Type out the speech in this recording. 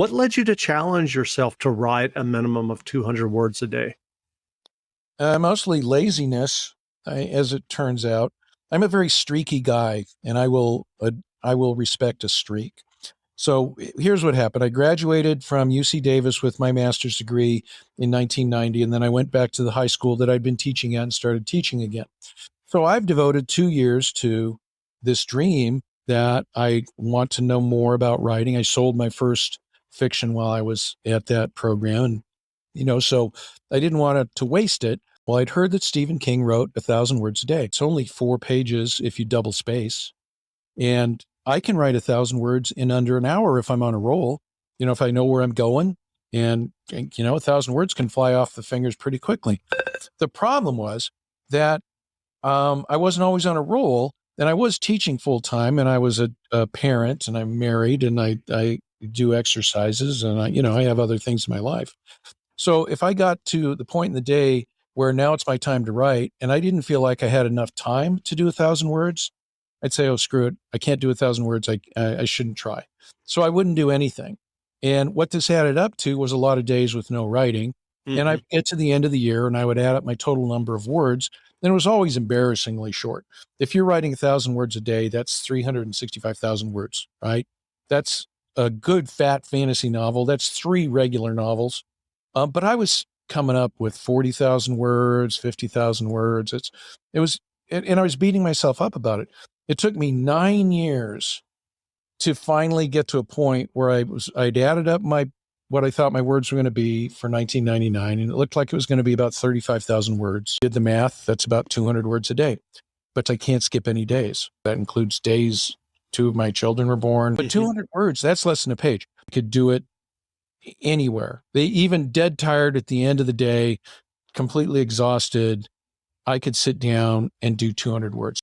What led you to challenge yourself to write a minimum of 200 words a day? Mostly laziness, as it turns out. I'm a very streaky guy, and I will respect a streak. So here's what happened. I graduated from UC Davis with my master's degree in 1990, and then I went back to the high school that I'd been teaching at and started teaching again. So I've devoted 2 years to this dream that I want to know more about writing. I sold my first fiction while I was at that program, and so I didn't want to waste it. Well, I'd heard that Stephen King wrote 1,000 words a day. It's only 4 pages if you double space. And I can write 1,000 words in under an hour if I'm on a roll, if I know where I'm going. And 1,000 words can fly off the fingers pretty quickly. The problem was that I wasn't always on a roll, and I was teaching full time, and I was a parent, and I'm married, and I do exercises, and I have other things in my life. So if I got to the point in the day where now it's my time to write, and I didn't feel like I had enough time to do 1,000 words, I'd say, oh, screw it. I can't do 1,000 words. I shouldn't try. So I wouldn't do anything. And what this added up to was a lot of days with no writing. And Mhm. I'd get to the end of the year and I would add up my total number of words. And it was always embarrassingly short. If you're writing 1,000 words a day, that's 365,000 words, right? That's a good fat fantasy novel. That's 3 regular novels. But I was coming up with 40,000 words, 50,000 words. It was, and I was beating myself up about it. It took me 9 years to finally get to a point where I'd added up what I thought my words were going to be for 1999, and it looked like it was going to be about 35,000 words. Did the math, that's about 200 words a day, but I can't skip any days. That includes days 2 of my children were born. But Mhm. 200 words, that's less than a page. I could do it anywhere. They even dead tired at the end of the day, completely exhausted, I could sit down and do 200 words.